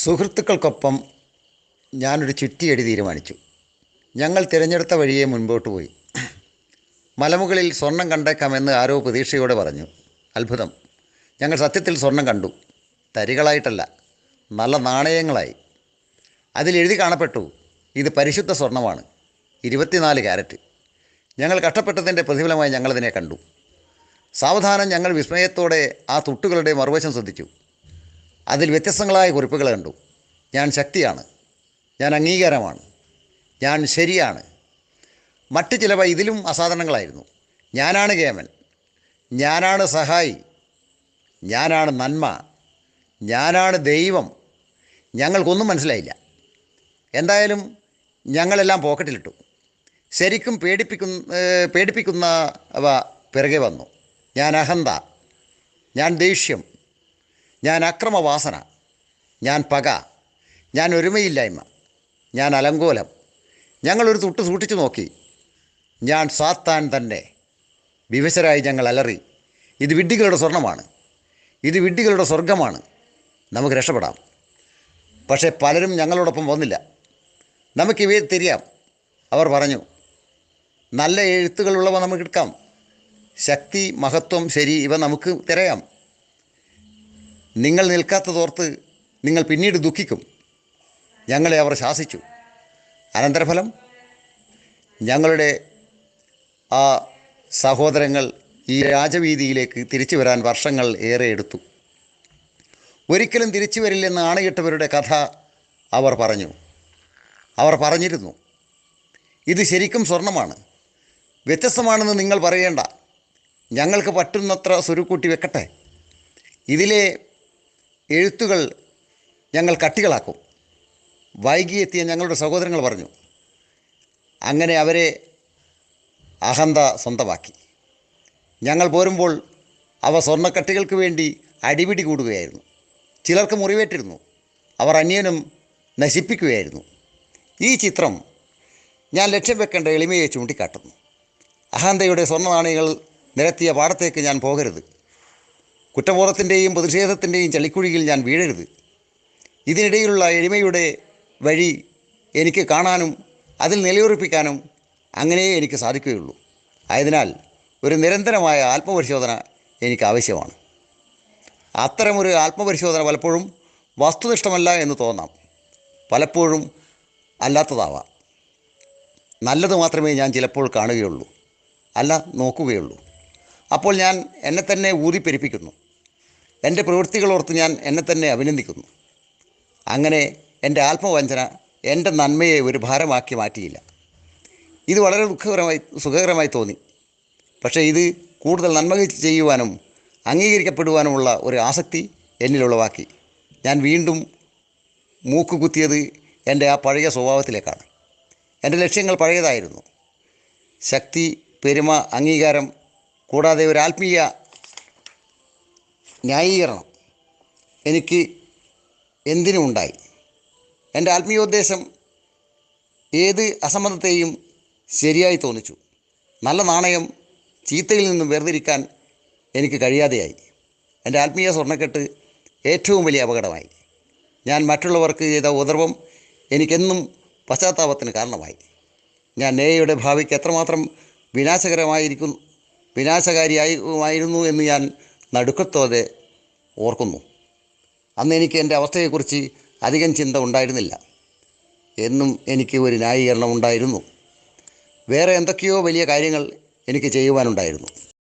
സുഹൃത്തുക്കൾക്കൊപ്പം ഞാനൊരു ചുറ്റിയടി തീരുമാനിച്ചു. ഞങ്ങൾ തിരഞ്ഞെടുത്ത വഴിയെ മുൻപോട്ട് പോയി. മലമുകളിൽ സ്വർണം കണ്ടേക്കാമെന്ന് ആരോ പ്രതീക്ഷയോടെ പറഞ്ഞു. അത്ഭുതം! ഞങ്ങൾ സത്യത്തിൽ സ്വർണം കണ്ടു. തരികളായിട്ടല്ല, നല്ല നാണയങ്ങളായി. അതിലെഴുതി കാണപ്പെട്ടു, ഇത് പരിശുദ്ധ സ്വർണമാണ്, 24 കാരറ്റ്. ഞങ്ങൾ കഷ്ടപ്പെട്ടതിൻ്റെ പ്രതിഫലമായി ഞങ്ങളതിനെ കണ്ടു. സാവധാനം ഞങ്ങൾ വിസ്മയത്തോടെ ആ തുട്ടുകളുടെ മറുവശം ശ്രദ്ധിച്ചു. അതിൽ വ്യത്യസ്തങ്ങളായ കുറിപ്പുകൾ കണ്ടു. ഞാൻ ശക്തിയാണ്, ഞാൻ അംഗീകാരമാണ്, ഞാൻ ശരിയാണ്. മറ്റ് ചിലവ ഇതിലും അസാധാരണങ്ങളായിരുന്നു. ഞാനാണ് കേമൻ, ഞാനാണ് സഹായി, ഞാനാണ് നന്മ, ഞാനാണ് ദൈവം. ഞങ്ങൾക്കൊന്നും മനസ്സിലായില്ല. എന്തായാലും ഞങ്ങളെല്ലാം പോക്കറ്റിലിട്ടു. ശരിക്കും പേടിപ്പിക്കുന്നവ പിറകെ വന്നു. ഞാൻ അഹന്ത, ഞാൻ ദേഷ്യം, ഞാൻ അക്രമവാസന, ഞാൻ പക, ഞാൻ ഒരുമയില്ലായ്മ, ഞാൻ അലങ്കോലം. ഞങ്ങളൊരു തുട്ട് സൂക്ഷിച്ചു നോക്കി. ഞാൻ സാത്താൻ തന്നെ. വിവശരായി ഞങ്ങൾ അലറി, ഇത് വിഡ്ഢികളുടെ സ്വർണ്ണമാണ്, ഇത് വിഡ്ഢികളുടെ സ്വർഗമാണ്, നമുക്ക് രക്ഷപ്പെടാം. പക്ഷേ പലരും ഞങ്ങളോടൊപ്പം വന്നില്ല. നമുക്കിവയെ തിരിയാം, അവർ പറഞ്ഞു. നല്ല എഴുത്തുകളുള്ളവ നമുക്ക് എടുക്കാം. ശക്തി, മഹത്വം, ശരി, ഇവ നമുക്ക് തിരയാം. നിങ്ങൾ നിൽക്കാത്തതോർത്ത് നിങ്ങൾ പിന്നീട് ദുഃഖിക്കും. ഞങ്ങളെ അവർ ശാസിച്ചു. അനന്തരഫലം, ഞങ്ങളുടെ ആ സഹോദരങ്ങൾ ഈ രാജവീതിയിലേക്ക് തിരിച്ചു വരാൻ വർഷങ്ങൾ ഏറെ എടുത്തു. ഒരിക്കലും തിരിച്ചു വരില്ലെന്ന് ആണയിട്ടവരുടെ കഥ അവർ പറഞ്ഞിരുന്നു. ഇത് ശരിക്കും സ്വർണ്ണമാണ്. വ്യത്യസ്തമാണെന്ന് നിങ്ങൾ പറയേണ്ട. ഞങ്ങൾക്ക് പറ്റുന്നത്ര സ്വരുക്കൂട്ടി വെക്കട്ടെ. ഇതിലെ എഴുത്തുകൾ ഞങ്ങൾ കട്ടികളാക്കും. വൈകിയെത്തിയ ഞങ്ങളുടെ സഹോദരങ്ങൾ പറഞ്ഞു. അങ്ങനെ അവരെ അഹന്ത സ്വന്തമാക്കി. ഞങ്ങൾ പോരുമ്പോൾ അവ സ്വർണ്ണക്കട്ടികൾക്ക് വേണ്ടി അടിപിടി കൂടുകയായിരുന്നു. ചിലർക്ക് മുറിവേറ്റിരുന്നു. അവർ അന്യനും നശിപ്പിക്കുകയായിരുന്നു. ഈ ചിത്രം ഞാൻ ലക്ഷ്യം വെക്കേണ്ട എളിമയെ ചൂണ്ടിക്കാട്ടുന്നു. അഹന്തയുടെ സ്വർണ്ണ നാണയങ്ങൾ നിരത്തിയ പാടത്തേക്ക് ഞാൻ പോകരുത്. കുറ്റബോധത്തിൻ്റെയും പ്രതിഷേധത്തിൻ്റെയും ചളിക്കുഴിയിൽ ഞാൻ വീഴരുത്. ഇതിനിടയിലുള്ള എളിമയുടെ വഴി എനിക്ക് കാണാനും അതിൽ നിലയുറപ്പിക്കാനും അങ്ങനെയേ എനിക്ക് സാധിക്കുകയുള്ളൂ. ആയതിനാൽ ഒരു നിരന്തരമായ ആത്മപരിശോധന എനിക്ക് ആവശ്യമാണ്. അത്തരമൊരു ആത്മപരിശോധന പലപ്പോഴും വസ്തുനിഷ്ഠമല്ല എന്ന് തോന്നാം, പലപ്പോഴും അല്ലാത്തതാവാം. നല്ലത് മാത്രമേ ഞാൻ ചിലപ്പോൾ കാണുകയുള്ളൂ, അല്ല നോക്കുകയുള്ളൂ. അപ്പോൾ ഞാൻ എന്നെ തന്നെ ഊതിപ്പെരിപ്പിക്കുന്നു. എൻ്റെ പ്രവൃത്തികളോർത്ത് ഞാൻ എന്നെ തന്നെ അഭിനന്ദിക്കുന്നു. അങ്ങനെ എൻ്റെ ആത്മവഞ്ചന എൻ്റെ നന്മയെ ഒരു ഭാരമാക്കി മാറ്റിയില്ല. ഇത് വളരെ സുഖകരമായി തോന്നി. പക്ഷേ ഇത് കൂടുതൽ നന്മ ചെയ്യുവാനും അംഗീകരിക്കപ്പെടുവാനുമുള്ള ഒരു ആസക്തി എന്നിലുളവാക്കി. ഞാൻ വീണ്ടും മൂക്കുകുത്തിയത് എൻ്റെ ആ പഴയ സ്വഭാവത്തിലേക്കാണ്. എൻ്റെ ലക്ഷ്യങ്ങൾ പഴയതായിരുന്നു. ശക്തി, പെരുമ, അംഗീകാരം, കൂടാതെ ഒരു ആത്മീയ ന്യായീകരണം എനിക്ക് എന്തിനും ഉണ്ടായി. എൻ്റെ ആത്മീയോദ്ദേശം ഏത് അസംബന്ധത്തെയും ശരിയായി തോന്നിച്ചു. നല്ല നാണയം ചീത്തയിൽ നിന്നും വേർതിരിക്കാൻ എനിക്ക് കഴിയാതെയായി. എൻ്റെ ആത്മീയ സ്വർണ്ണക്കെട്ട് ഏറ്റവും വലിയ അപകടമായി. ഞാൻ മറ്റുള്ളവർക്ക് ചെയ്ത ഉപദ്രവം എനിക്കെന്നും പശ്ചാത്താപത്തിന് കാരണമായി. ഞാൻ നേയയുടെ ഭാവിക്ക് എത്രമാത്രം വിനാശകാരിയായിരുന്നു എന്ന് ഞാൻ നടുക്കത്തോടെ ഓർക്കുന്നു. അന്ന് എനിക്ക് എൻ്റെ അവസ്ഥയെക്കുറിച്ച് അധികം ചിന്ത ഉണ്ടായിരുന്നില്ല. എന്നും എനിക്ക് ഒരു ന്യായീകരണം ഉണ്ടായിരുന്നു. വേറെ എന്തൊക്കെയോ വലിയ കാര്യങ്ങൾ എനിക്ക് ചെയ്യുവാനുണ്ടായിരുന്നു.